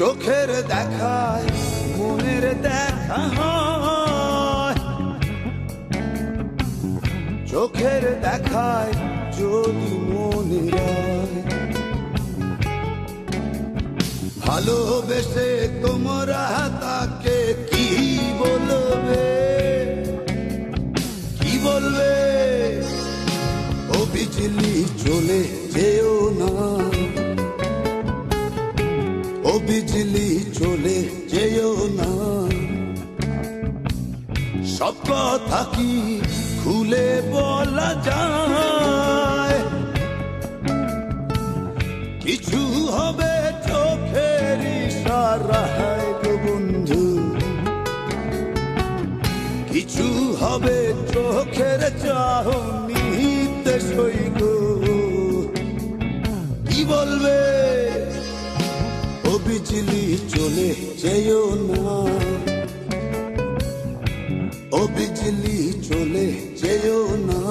চোখের দেখায় মনের দেখা হয়, চোখের দেখায় যদি মনে হয়। ভালোবেসে তোমরা তাকে কি বলবে, কি বলবে? ও বিজলি চলে যেও না, ও বিজলি চলে যেও না। সব কথা কি খুলে বলা যায়? কিছু হবে চোখের ইশারায় গো বন্ধু, কিছু হবে চোখের চাহনিতে সই গো। কি বলবে? ও বিজলি চলে যেও না, ও বিজলি চলে যেও না।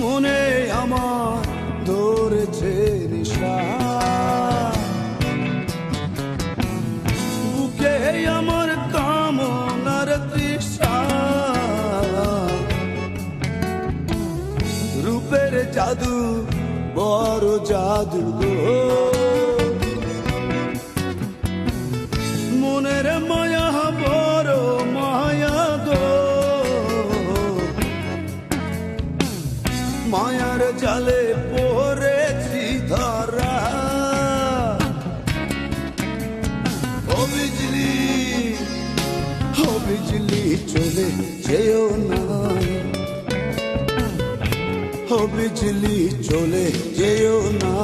মনে আমার ধরেছে নিশা, বুকে আমার কামনার তৃষা। রূপের জাদু বড় জাদু গো, মনের মায়া বড় মায়া গো। মায়ার জালে পড়েছি ধরা, ও বিজলি, ও বিজলি চলে যেও না, ও বিজলি চলে যেও না।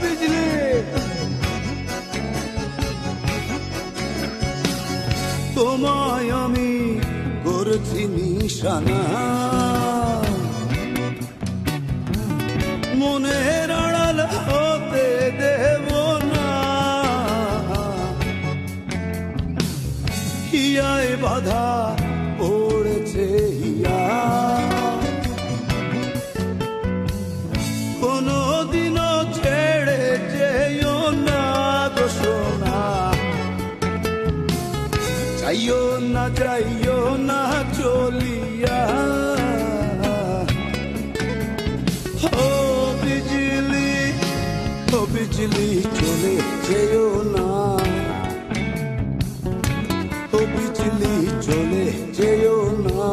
বিজলি তোমায় আমি করেছি নিশানা, মনের আড়াল হতে দেব না। হিয়ায় বাধা পড়েছে হিয়া, কোনদিনও ছেড়ে যেও না গো সোনা। যাইও না, যাইও না চলিয়া, ও বিজলি, ও বিজলি চলে যেও না, ও বিজলি চলে যেও না।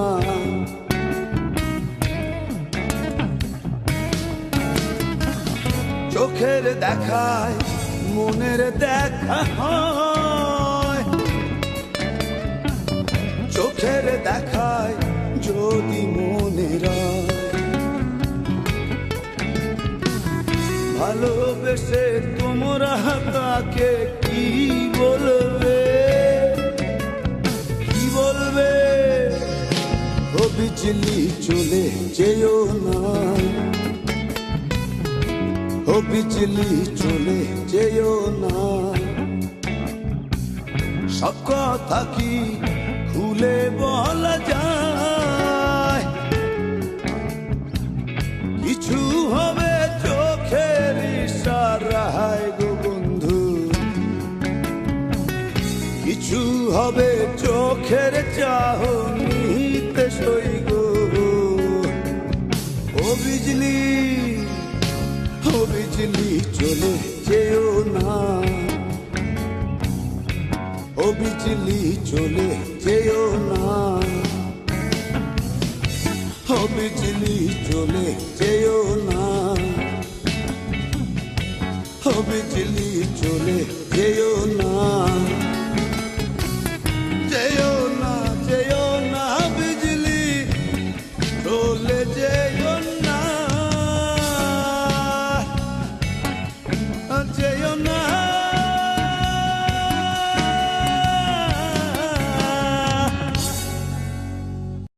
চোখের দেখায় মনের দেখা হয়, চোখের দেখায় যদি মনের হয়। ভালোবেসে তোমরা তাকে কি বলবে, কি বলবে? ও বিজলি চলে যেও না, ও বিজলি চলে যেও না। সব কথা কি খুলে বলা যায়? কিছু হবে চোখের ইশারায় গো বন্ধু, কিছু হবে চোখের চাহনিতে সই গো। ও বিজলি, ও বিজলি চলে যেও না, ও বিজলি চলে যেও না। ও বিজলি চলে যেও না, ও বিজলি চলে যেও না।